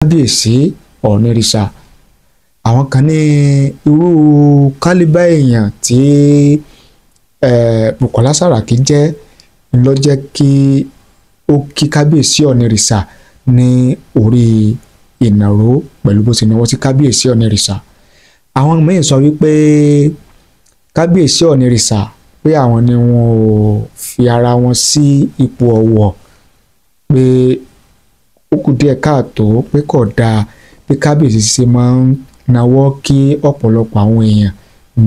kábíyèsí ọ̀nìrìṣà. Àwọn kan ní irú kálíbà èèyàn tí Bùkọ́lá Sàràkí jẹ́ ló jẹ́ kí ó kí kábíyèsí ọ̀nìrìṣà ní orí ìnàró pẹ̀lú bó ti náwó sí kábíyèsí ọ̀nìrìṣà. Àwọn míín sọ wípé kábíyèsí ọ̀nìrìṣà pé àwọn ni wọn ò fi ara wọn sí ipò ọ̀wọ̀, pé ó kù díẹ̀ káàtó, pé kò dáa bí kábíyèsí ṣe máa ń nawọ́ kí ọ̀pọ̀lọpọ̀ àwọn èèyàn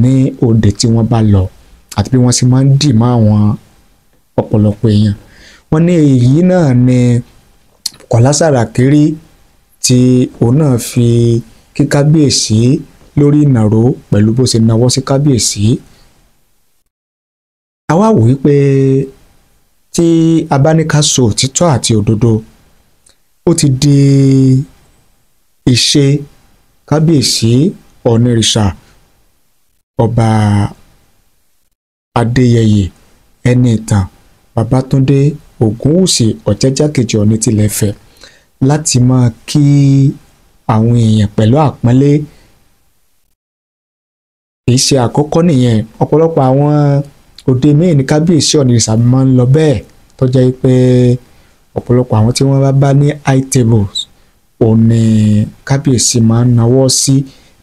ní òde tí wọ́n bá lọ àti bí wọ́n ṣe máa ń dì mọ́ àwọn ọ̀pọ̀lọpọ̀ èèyàn. Wọ́n ní èyí náà ni Bùkọ́lá Sàràkí rí tí òun náà fi kí kábíyèsí lórí ìnàró pẹ̀lú bó ṣe nawọ́ sí kábíyèsí. A wá wò wípé tí a bá ní ká sọ òtítọ́ àti òdodo, ó ti di ìṣe kábíyèsí ọ̀nìrìṣà ọba Adéyẹyè Ẹniìtàn Babátúndé Ògúnwùsì Ọ̀jájá kejì Ọọ̀ni tilẹ̀ Ifẹ̀ láti máa kí àwọn èèyàn pẹ̀lú àpọ́nlé. Kì í ṣe àkọ́kọ́ nìyẹn, ọ̀pọ̀lọpọ̀ àwọn òde míì ní kábíyèsí ọ̀nìrìṣà máa ń lọ bẹ́ẹ̀, tó jẹ́ pé ọ̀pọ̀lọpọ̀ àwọn tí wọ́n bá ní high tables òun ni kábíyèsí máa ń nawọ́ sí,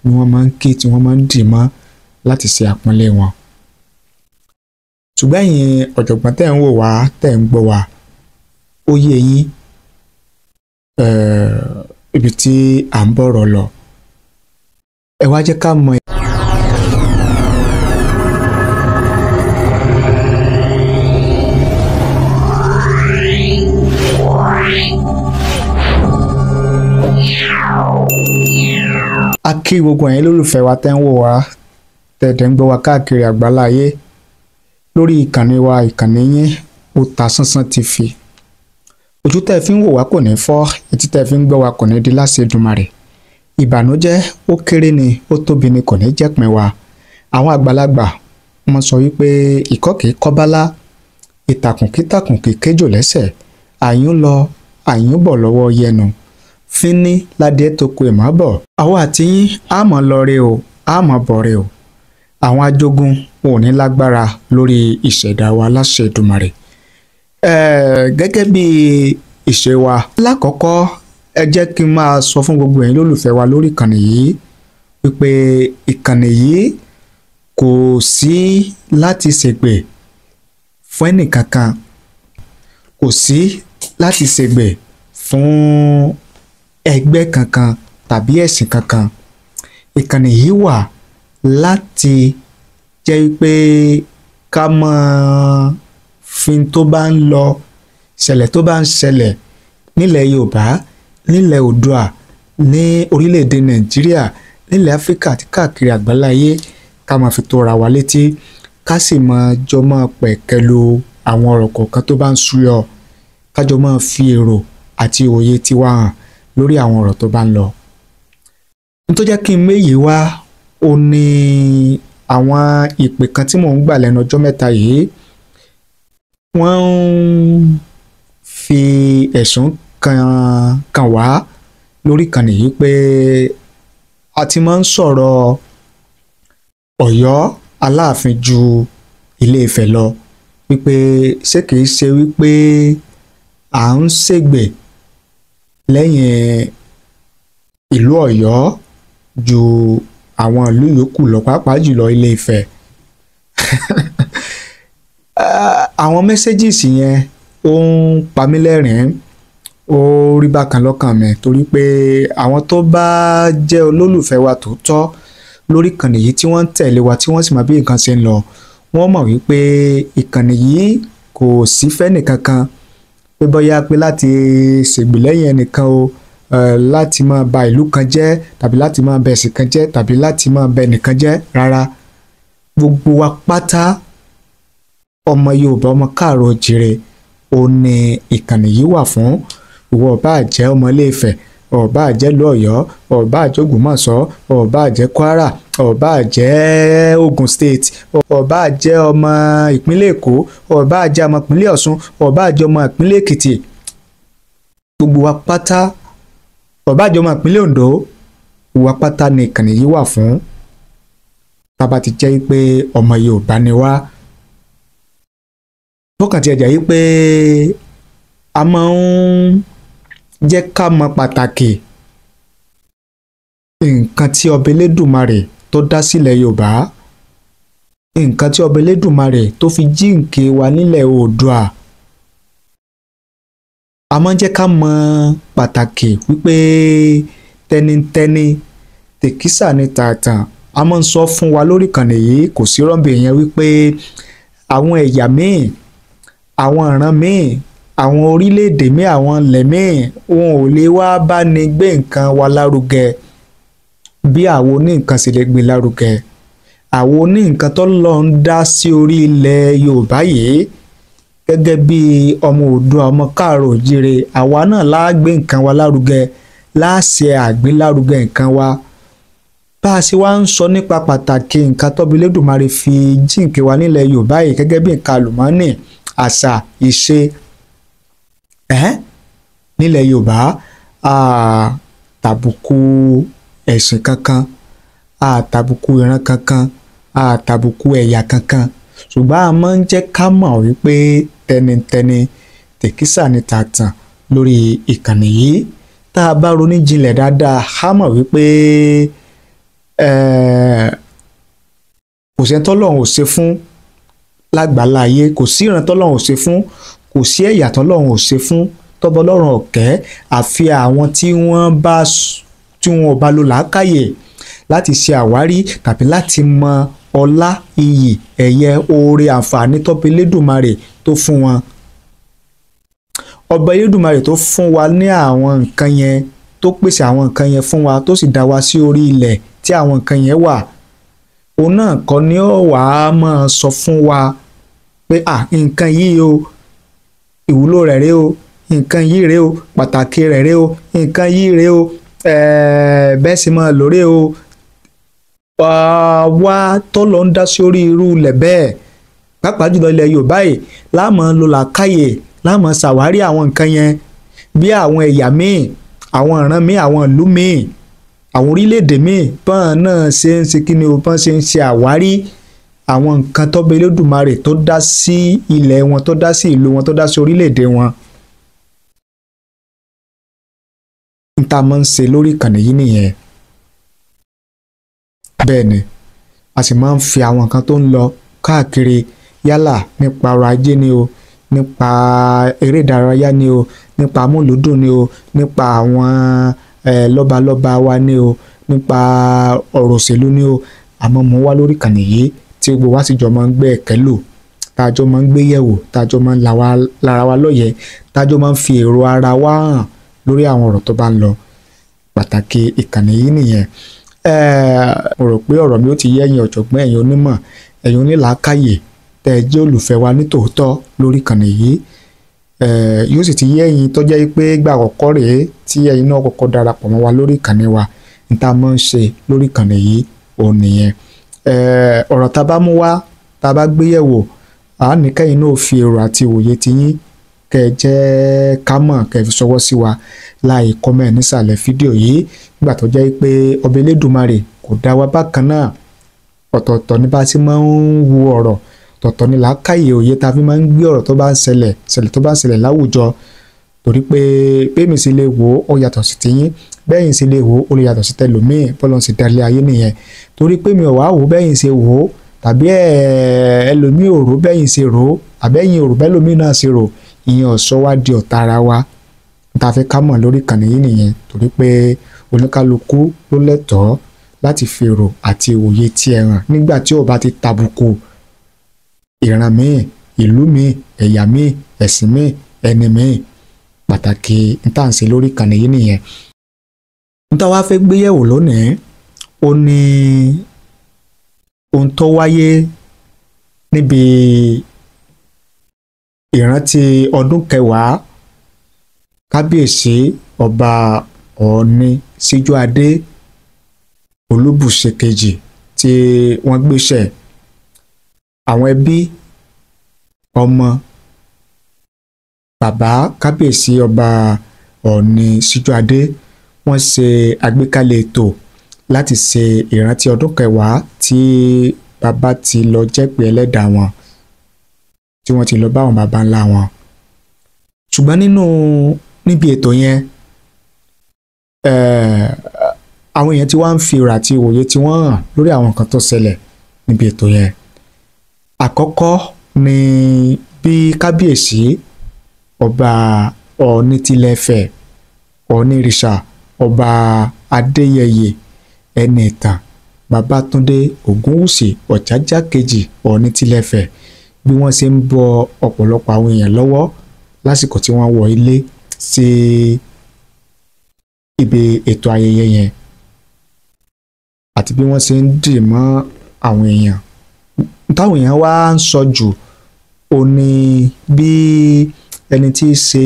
ni wọ́n máa ń kí, tí wọ́n máa ń dì mọ́ láti ṣe àpọ́nlé wọn. Ṣùgbọ́n ẹ̀yin ọ̀jọ̀gbọ́n tẹ́ ń wò wá, tẹ́ ń gbọ́ wá, ó yé yín ibi tí à ń bọ̀rọ̀ lọ. Ẹ wá jẹ́ ká mọ̀. A kí gbogbo ẹ̀yin lólùfẹ́ wa tẹ́ ń wò wá, tẹ̀dẹ̀ ń gbọ́ wa káàkiri àgbáláyé lórí ìkànnì wa, ìkànnì yín Otasansan TV. Ojú tẹ́ fi ń wò wá kò ní fọ́, etí tẹ́ fi ń gbọ́ wa kò ní di láṣẹ Èdùmàrè. Ìbànújẹ́ ó kéré ni, ó tóbi ni, kò ní jẹ́ pín wa. Àwọn àgbàlagbà wọ́n sọ wípé ìkọ́ kìí kọ́bálá, ìtàkùn kí tàkùn kìí kéjò lẹ́sẹ̀, àyún lọ àyún bọ̀ lọ́wọ́ yẹnu, fínní ládé tó kù ẹ̀ má bọ̀. Àwọn àti yín á mọ̀ lọ re o, á mọ̀ bọ̀ re o. Àwọn ajogun wọn ò ní lágbára lórí ìṣẹ̀dá wa láṣẹ Èdùmàrè. Gẹ́gẹ́ bí ìṣe wa, lákọ̀ọ́kọ́ ẹ jẹ́ kí n máa sọ fún gbogbo ẹ̀yin lólùfẹ́ wa lórí ìkànnì yìí wípé ìkànnì yìí kò sí láti ṣègbè fún ẹnìkankan, kò sí láti ṣègbè fún ẹgbẹ́ kankan tàbí ẹ̀sìn kankan. Ìkànnì yìí wà láti jẹ́ pé ká mọ̀ fi tó bá ń lọ, ṣẹlẹ̀ tó bá ń ṣẹlẹ̀ nílẹ̀ Yorùbá, nílẹ̀ Oòduà, ní orílẹ̀-èdè Nàìjíríà, nílẹ̀ Áfíríkà àti káàkiri àgbáláyé, ká máa fi tó ra wa létí, ká sì máa jọ máa pẹ̀kẹ́lu àwọn ọ̀rọ̀ kọ̀ọ̀kan tó bá ń súyọ, ká jọ máa fi èrò àti òye tiwa hàn lórí àwọn ọ̀rọ̀ tó bá ń lọ. N tó jẹ́ kí n méyìí wá, ó ní àwọn ìpè kan tí mò ń gbà lẹ́nu ọjọ́ mẹ́ta yìí. Wọ́n ń fi ẹ̀sùn kan wá lórí ìkànnì yìí pé a ti máa ń sọ̀rọ̀ Ọ̀yọ́ Aláàfin ju Ilé Ifẹ̀ lọ, wípé ṣé kìí ṣe wípé à ń ṣègbè lẹ́yìn ìlú Ọ̀yọ́ ju àwọn ìlú yòókù lọ, pàápàá jùlọ Ilé Ifẹ̀. Àwọn mẹ́sẹ́gìsì yẹn ó ń pa mí lẹ́rìn-ín, ó rí bákan lọ́kàn mi, torí pé àwọn tó bá jẹ́ olólùfẹ́ wa tòótọ́ lórí ìkànnì yìí tí wọ́n ń tẹ̀lé wa, tí wọ́n sì mọ bí nǹkan ṣe ń lọ, wọ́n mọ̀ wípé ìkànnì yìí kò sí fẹ́nì kankan pé bóyá pé láti ṣègbè lẹ́yìn ẹnìkan o, láti máa ba ìlú kan jẹ́ tàbí láti máa bẹ ẹ̀sìn kan jẹ́ tàbí láti máa bẹ ẹnìkan jẹ́. Rárá, gbogbo wa pátá ọmọ Yorùbá, ọmọ káàrọ̀ oòjíire, ó ní ìkànnì yìí wà fún. Ìwọ ò bá jẹ́ ọmọ Ilé Ifẹ̀, ò bá jẹ́ ìlú Ọ̀yọ́, ò bá jẹ́ Ògbómọ̀ṣọ́, ò bá jẹ́ Kwara, ò bá jẹ́ Ogun State, ò bá jẹ́ ọmọ ìpínlẹ̀ Èkó, ò bá jẹ́ ọmọ ìpínlẹ̀ Ọ̀ṣun, ò bá jẹ́ ọmọ ìpínlẹ̀ Èkìtì, gbogbo wa pátá ọ̀bá àjọmọ̀ ìpínlẹ̀ Ondo ìwà pátá ni ìkànnì yìí wà fún. Tá bá ti jẹ́ pé ọmọ Yorùbá ni wá, bọ́kàn tí ẹ jẹ́ pé a máa ń jẹ́ ká mọ pàtàkì nǹkan tí ọba Elédùmarè tó dá sílẹ̀ Yorùbá, nǹkan tí ọba Elédùmarè tó fi jíǹkí wa nílẹ̀ Oòduà. A máa ń jẹ́ ká mọ pàtàkì wípé tẹnitẹni tèkísà ni tààtàn. A máa ń sọ fún wa lórí ìkànnì yìí, kò sí rọ́ǹbì yẹn, wípé àwọn ẹ̀yà míì, àwọn ìran míì, àwọn orílẹ̀-èdè míì, àwọn ilẹ̀ míì, wọn ò lè wá bá ní gbé nǹkan wa lárugẹ bí àwọn oní nǹkan sì lè gbé lárugẹ. Àwọn oní nǹkan tó lọ ń dá sí orí ilẹ̀ Yorùbá yìí gẹ́gẹ́ bí ọmọ Oòduà, ọmọ káàárọ̀ oòjíire, àwa náà la gbé nǹkan wa lárugẹ, láṣẹ àgbélárugẹ nǹkan wa. Bá a ṣe wá ń sọ nípa pàtàkì nǹkan tọ́ba Elédùmarè fi jíǹkí wa nílẹ̀ Yorùbá yìí gẹ́gẹ́ bí nǹkan àlùmọ́ọ́nì, àṣà, ìṣe nílẹ̀ Yorùbá, tàbùkù ẹ̀sìn kankan, tàbùkù ìran kankan, tàbùkù ẹ̀yà kankan, ṣùgbọ́n a máa ń jẹ́ ká mọ̀ wípé tẹnitẹni tèkísà ni tààtàn lórí ìkànnì yìí. Tá a bá ronú jinlẹ̀ dáadáa, a mọ̀ wípé kò sí ẹni tọ́lọ́run ò ṣe fún lágbàlá ayé, kò sí ìran tọ́lọ́run ò ṣe fún, kò sí ẹ̀yà tọ́lọ́run ò ṣe fún tọ́ba Ọlọ́run ọ̀kẹ́, àfi àwọn tí wọn ò bá lo làákàyè láti ṣe àwárí tàbí láti mọ ọlá, iyì, ẹ̀yẹ, oore, àǹfààní tọ́ba Elédùmarè tó fún wọn. Ọba Elédùmarè tó fún wa ní àwọn nǹkan yẹn, tó pèsè àwọn nǹkan yẹn fún wa, tó sì dá wa sí orí ilẹ̀ tí àwọn nǹkan yẹn wà. Òun náà kọ́ ni ó wàá máa sọ fún wa pé nǹkan yìí o, ìwúlò rẹ̀ rèé o, nǹkan yìí rèé o, pàtàkì rẹ̀ rèé o, nǹkan yìí rèé o, bẹ́ẹ̀ sì máa lò rèé o. Wá tó lọ ń dá sí orí irú ilẹ̀ bẹ́ẹ̀, pàápàá jùlọ ilẹ̀ Yorùbá yìí, láàmú lo làákàyè, láàmú ṣàwárí àwọn nǹkan yẹn bí àwọn ẹ̀yà míì, àwọn ìran míì, àwọn ìlú míì, àwọn orílẹ̀-èdè míì bọ́n náà ṣe ń ṣe kíni o, bọ́n ṣe ń ṣe àwárí àwọn nǹkan tọ́ba Elédùmarè tó dá sí ilẹ̀ wọn, tó dá sí ìlú wọn, tó dá sí orílẹ̀-èdè wọn. N ta máa ń ṣe lórí ìkànnì yìí nìyẹn. Bẹ́ẹ̀ ni a sì máa ń fi àwọn nǹkan tó ń lọ káàkiri, yálà nípa ọrọ̀ ajé ni o, nípa eré ìdárayá ni o, nípa amúlùúdùn ni o, nípa àwọn lọ́balọ́ba wa ni o, nípa ọ̀rọ̀ òṣèlú ni o. Àmọ́ mo wá lórí ìkànnì yìí tí gbogbo wa sì jọ máa ń gbé ẹ̀kẹ́ lò, tájọ́ máa ń gbé yẹ̀wò, tájọ́ máa ń lára wa lọ́yẹ̀, tájọ́ máa ń fi èrò ara wa hàn lórí àwọn ọ̀rọ̀ tó bá ń lọ. Pàtàkì ìkànnì yìí nìyẹn. Mo rò pé ọ̀rọ̀ mi ó ti yé ẹ̀yin ọ̀jọ̀gbọ́n, ẹ̀yin onímọ̀, ẹ̀yin onílàákàyè tẹ́ ẹ jẹ́ olùfẹ́ wa ní tòótọ́ lórí ìkànnì yìí. Yóò sì ti yé ẹ̀yin tó jẹ́ pé ìgbà àkọ́kọ́ rèé tí ẹ̀yin náà kọ́kọ́ darapọ̀ mọ́ wa lórí ìkànnì wa. N ta máa ń ṣe lórí ìkànnì yìí òun nìyẹn. Ọ̀rọ̀ tá bá mú wá, tá bá gbé yẹ̀wò, ní kẹ́yin náà fi èrò àti òye tiyín kẹ́ ẹ jẹ́ ká mọ̀, kẹ́ ẹ fi ṣọwọ́ sí wa láì kọ́mẹ̀ nísàlẹ̀ fídíò yìí. Nígbà tó jẹ́ pé ọba Elédùmarè kò dá wa bákan náà, ọ̀tọ̀ọ̀tọ̀ ní bá ti máa ń wo ọ̀rọ̀, ọ̀tọ̀ọ̀tọ̀ ní làákàyè, òye tá fi máa ń gbé ọ̀rọ̀ tó bá ń ṣẹlẹ̀ tó bá ń ṣẹlẹ̀ láwùjọ. Torí pé bẹ́ẹ̀ mi sì lè wò ó yàtọ̀ sí tiyín, bẹ́yìn sì lè wò ó lè yàtọ̀ sí tẹlòmíì, bọ́lọ́n sì dalẹ̀ ayé nìyẹn. Torí pé mi ò wá wò bẹ́yìn ṣe wò ó, tàbí ẹlòmíì ò rò bẹ́yìn ṣe rò ó, àbẹ́yìn ò rò bẹ́lòmíì náà ṣe rò, ìyẹn ò sọ wá di ọ̀tá ara wa. Tá fẹ́ ká mọ̀ lórí ìkànnì yìí nìyẹn. Torí pé oníkálukú ló lẹ́tọ̀ọ́ láti fi èrò àti òye tí ẹ hàn nígbà tí ó bá ti tàbùkù ìran míì, ìlú míì, ẹ̀yà míì, ẹ̀sìn míì, ẹni míì. Pàtàkì ntànṣe lórí ìkànnì yìí nìyẹn. Ntá wá fẹ́ gbé yẹ̀wò lónìí, ó ní ohun tó wáyé níbi ìrántí ọdún kẹwàá kábíyèsí ọba Ọọ̀ni Síjúadé Olúbùṣe kejì tí wọ́n gbéṣẹ̀. Àwọn ẹbí, ọmọ, bàbá kábíyèsí ọba Ọọ̀ni Síjúadé wọ́n ṣe àgbékalẹ̀ ètò láti ṣe ìrántí ọdún 10 tí bàbá ti lọ jẹ́pẹ́ ẹlẹ́dàá wọn, tí wọ́n ti lọ bá àwọn baba ńlá wọn. Ṣùgbọ́n níbi ètò yẹn àwọn èèyàn tí wọ́n ń fi èrò àti òye tí wọ́n hàn lórí àwọn nǹkan tó ṣẹlẹ̀ níbi ètò yẹn. Àkọ́kọ́ ni bí kábíyèsí ọba Ọọ̀ni tilẹ̀ Ifẹ̀, Ọ̀ọ̀nìrìṣà ọba Adéyẹyè Ẹniìtàn Babátúndé Ògúnwùsì Ọ̀jájá kejì Ọọ̀ni tilẹ̀ Ifẹ̀ bí wọ́n ṣe ń bọ ọ̀pọ̀lọpọ̀ àwọn èèyàn lọ́wọ́ lásìkò tí wọ́n wọ ilé sí ibi ètò ayẹyẹ yẹn, àti bí wọ́n ṣe ń dì mọ́ àwọn èèyàn. Táwọn èèyàn wá ń sọ jù ó ní bí ẹni tí í ṣe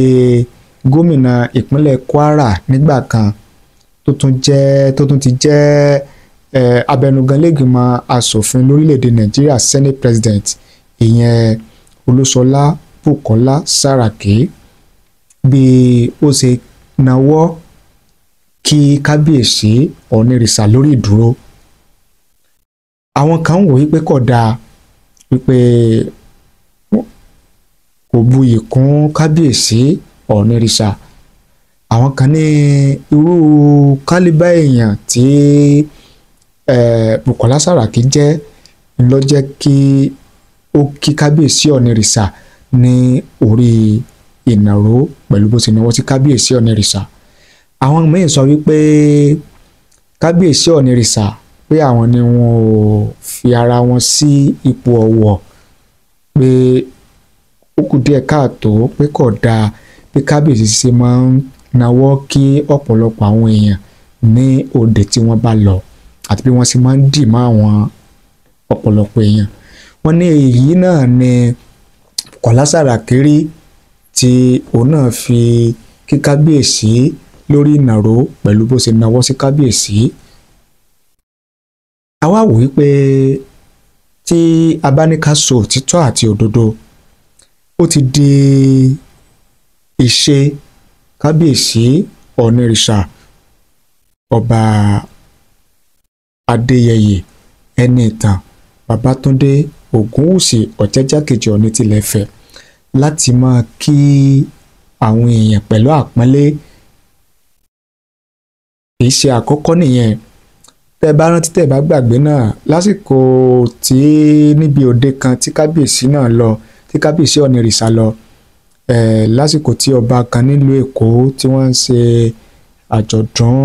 gómìnà ìpínlẹ̀ Kwara nígbà kan tó tún ti jẹ́ abẹnugan lẹ́gbìmọ̀ asòfin lórílẹ̀‐èdè Nàìjíríà, Senate President, ìyẹn Olúṣọlá Bùkọ́lá Sàràkí, bí ó ṣe nawọ́ kí kábíyèsí Ọ̀ọ̀nìrìṣà lórí ìdúró. Àwọn kan wò wípé kò dáa, wípé kò buyì kún kábíyèsí Ọ̀ọ̀nìrìṣà. Àwọn kan ní irú kálíbà èèyàn tí Bùkọ́lá Sàràkí jẹ́ ló jẹ́ kí ó kí kábíyèsí Ọ̀ọ̀nìrìṣà ní orí ìnàró pẹ̀lú bó ṣe náwó sí kábíyèsí Ọ̀ọ̀nìrìṣà. Àwọn míín sọ wípé kábíyèsí Ọ̀ọ̀nìrìṣà pé àwọn ni wọn ò fi ara wọn sí ipò ọ̀wọ̀, pé ó kù díẹ̀ káàtó, pé kò dáa bí kábíyèsí ṣe máa ń nawọ́ kí ọ̀pọ̀lọpọ̀ àwọn èèyàn ní òde tí wọ́n bá lọ, àti bí wọ́n ṣe máa ń dì mọ́ àwọn ọ̀pọ̀lọpọ̀ èèyàn. Wọ́n ní èyí náà ni Bùkọ́lá Sàràkí rí tí òun náà fi kí kábíyèsí lórí ìnàró pẹ̀lú bó ṣe nawọ́ sí kábíyèsí. A wá wò wípé tí a bá ní ká sọ òtítọ́ àti òdodo, ó ti di ìṣe kábíyèsí Ọ̀ọ̀nìrìṣà ọba Adéyẹyè Ẹniìtàn Babátúndé Ògúnwùsì Ọ̀jájá kejì Ọọ̀ni tilẹ̀ Ifẹ̀ láti máa kí àwọn èèyàn pẹ̀lú àpọ́nlé. Kì í ṣe àkọ́kọ́ nìyẹn. Tẹ́ bá rántí, tẹ́ bá gbàgbé náà, lásìkò tí níbi òde kan tí kábíyèsí náà lọ, tí kábíyèsí Ọ̀ọ̀nìrìṣà lọ, lásìkò tí ọba kan nílùú Èkó tí wọ́n ń ṣe àjọ̀dún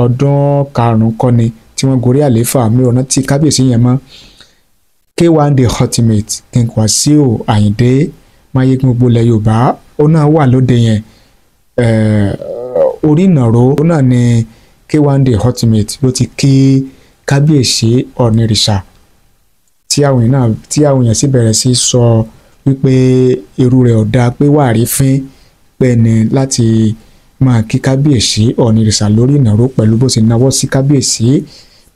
ọdún 5 kọ́ni tí wọ́n gorí àlééfà, mi ò rántí kábíyèsí yẹn mọ́. K1 the ultimate King Wasiu Àyìndé Máyégún gbogbo ilẹ̀ Yorùbá, ó náà wà lóde yẹn. Orí ìnàró náà ni K1 the ultimate ló ti kí kábíyèsí Ọ̀ọ̀nìrìṣà, tí àwọn èèyàn sì bẹ̀rẹ̀ sí sọ wípé irú rẹ̀ ò dáa, pé wà rí fín pé ni láti máa kí kábíyèsí Ọ̀ọ̀nìrìṣà lórí ìnàró pẹ̀lú bó ṣe nawọ́ sí kábíyèsí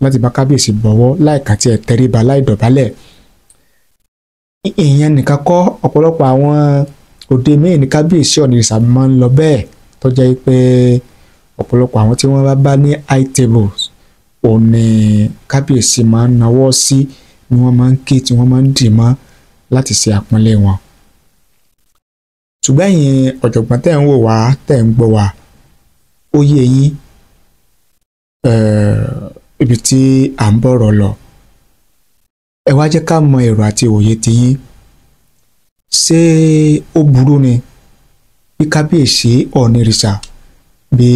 láti bá kábíyèsí bọ̀wọ́ láìka tí ẹ tẹríba láì dọ̀bálẹ̀. Ìyẹn nìkan kọ́, ọ̀pọ̀lọpọ̀ àwọn òde míì ní kábíyèsí Ọ̀ọ̀nìrìṣà máa ń lọ bẹ́ẹ̀, tó jẹ́ pé ọ̀pọ̀lọpọ̀ àwọn tí wọ́n bá bá ní high tables òun ni kábíyèsí máa ń nawọ́ sí, ni wọ́n máa ń kí, tí wọ́n máa ń dì mọ́ láti ṣe àpọ́nlé wọn. Ṣùgbọ́n ẹ̀yin ọ̀jọ̀gbọ́n tẹ́ ń wò wá, tẹ́ ń gbọ́ wá, ó yé yín ibi tí à ń bọ̀rọ̀ lọ. Ẹ wá jẹ́ ká mọ èrò àti òye tiyín. Ṣé ó burú ni bí kábíyèsí Ọ̀ọ̀nìrìṣà bí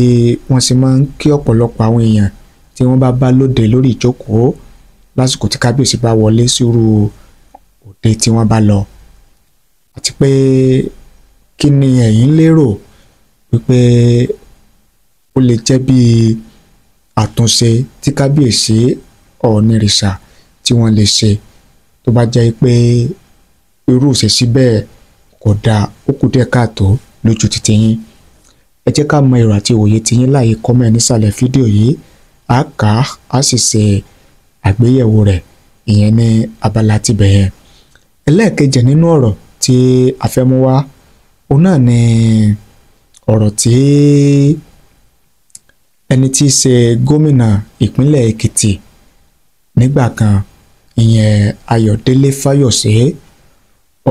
wọ́n ṣe máa ń kí ọ̀pọ̀lọpọ̀ àwọn èèyàn tí wọ́n bá lóde lórí ìjókòó lásìkò tí kábíyèsí bá wọlé sírú òde tí wọ́n bá lọ? Àti pé kí ni ẹ̀yin lérò wípé ó lè jẹ́ bí àtúnṣe tí kábíyèsí Ọ̀ọ̀nìrìṣà tí wọ́n lè ṣe tó bá jẹ́ pé irú ìṣesí bẹ́ẹ̀ kò dáa, ó kù díẹ̀ káàtó lójú títí yín? Ẹ jẹ́ ká mọ èrò àti òye tiyín láàyè kọ́mẹ̀ nísàlẹ̀ fídíò yìí. A kà á sì ṣe àgbéyẹ̀wò rẹ̀, ìyẹn ní abala tibẹ̀ yẹn. Ẹlẹ́ẹ̀kejì nínú ọ̀rọ̀ tí a fẹ́ mú wá, òun náà ni ọ̀rọ̀ tí ẹni tí í ṣe gómìnà ìpínlẹ̀ Èkìtì nígbà kan ìyẹn Ayọ̀délé Fáyọ̀sé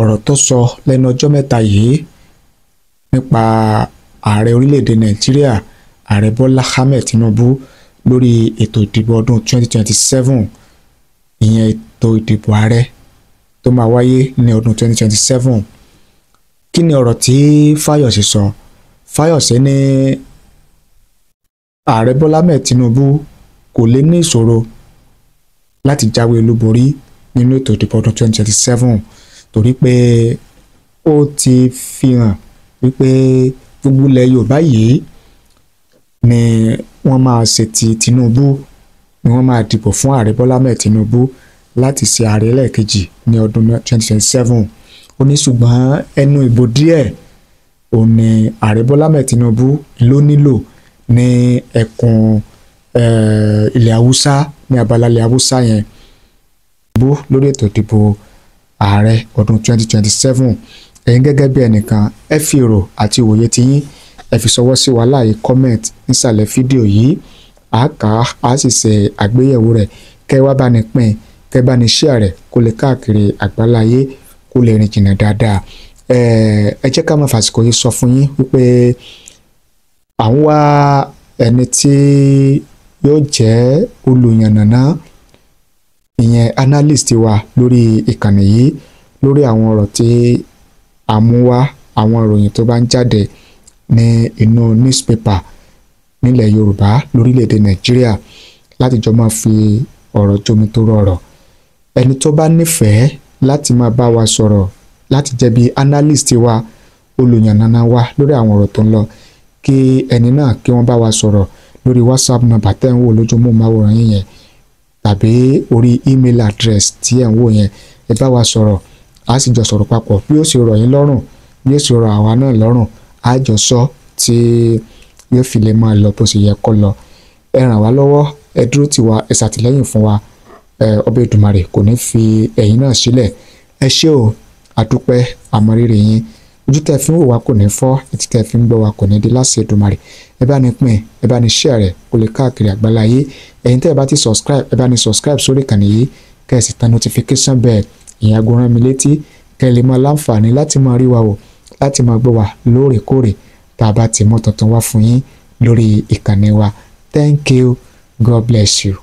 ọ̀rọ̀ tó sọ lẹ́nu ọjọ́ mẹ́ta yìí nípa ààrẹ orílẹ̀-èdè Nàìjíríà ààrẹ Bọ́lá Ahmed Tinubu lórí ètò ìdìbò ọdún 2027 ìyẹn ètò ìdìbò ààrẹ tó máa wáyé ní ọdún 2027. Kí ni ọ̀rọ̀ tí Fáyọ̀sé sọ? Fáyọ̀sé ní ààrẹ Bọ́lá Ahmed Tinubu kò lè ní ìṣòro láti jáwé olúborí nínú ètò ìdìbò ọdún 2027 torí pé ó ti fi hàn wípé gbogbo ilẹ̀ Yorùbá yìí ni wọ́n máa ṣe ti Tinubu, ni wọ́n máa dìbò fún ààrẹ Bọ́lá Ahmed Tinubu láti ṣe ààrẹ lẹ́ẹ̀kejì ní ọdún 2027. Ó ní ṣùgbọ́n ẹnu ìbò díẹ̀ òun ni ààrẹ Bọ́lá Ahmed Tinubu ló nílò ní ẹkùn ilẹ̀ Haúsá, ní abala ilẹ̀ Haúsá yẹn bó lórí ètò ìdìbò ààrẹ ọdún 2027. Ẹ̀yin gẹ́gẹ́ bí ẹnìkan ẹ fi èrò àti ìwòye tiyín ẹ fi ṣọwọ́ sí wa láàyè comment nísàlẹ̀ fídíò yìí, a kà á sì ṣe àgbéyẹ̀wò rẹ̀, kẹ́ wá bá ní pín, kẹ́ bá ní share rẹ̀ kó lè káàkiri àgbáláyé kó lè rìn jìnnà dáadáa. Ẹ jẹ́ ká máa fàsìkò yìí sọ fún yín wípé à ń wá ẹni tí yóò jẹ́ olùyànnàná ìyẹn analyst wa lórí ìkànnì yìí lórí àwọn ọ̀rọ̀ tí a mú wá, àwọn ìròyìn tó bá ń jáde ní inú newspaper nílẹ̀ Yorùbá lórílẹ̀‐èdè Nàìjíríà láti jọ máa fi ọ̀rọ̀ jomi tó rọrọ̀. Ẹni tó bá nífẹ̀ẹ́ láti máa bá wa sọ̀rọ̀ láti jẹ́ bí analyst wa, olùyànnàná wa lórí àwọn ọ̀rọ̀ tó ń lọ, kí ẹni náà kí wọ́n bá wa sọ̀rọ̀ lórí WhatsApp number tẹ́ ń wò lójúmọ́ máwòrán yín yẹn tàbí orí email address tí ẹ̀ ń wò yẹn. Ẹ bá wa sọ̀rọ̀, a sì jọ sọ̀rọ̀ papọ̀ bí ó sì rọ̀ yín lọ́rùn, bí ó sì rọ̀ àwa náà lọ́rùn, a jọ sọ tí yóò fi lè máa lọ bó ṣe yẹ kó lọ. Ẹ ràn wá lọ́wọ́, ẹ dúró tì wá, ẹ ṣàtìlẹ́yìn fún wa. Ọba Èdùmàrè kò ní fi ẹ̀yin náà sílẹ̀. Ẹ ṣé o, àdúpẹ́ àmọrírì yín. Ojú tẹ́ fi ń wò wá kò ní fọ́, etí tẹ́ fi ń gbọ́ wá kò ní di láṣẹ Èdùmàrè. Ẹ bá ní pín, ẹ bá ní share rẹ̀ kó lè káàkiri àgbáláyé. Ẹ̀yin tẹ́ ẹ bá ti subscribe, ẹ bá ní subscribe sórí ìkànnì yìí, kẹ́ ẹ sì tan notification bell ìyẹn aago rán mi létí, kẹ́ ẹ lè máa láǹfààní láti máa rí wa wò, láti máa gbọ́ wa lóòrèkóòrè tá a bá ti mú tuntun wá fún yín lórí ìkànnì wa. Thank you. God bless you.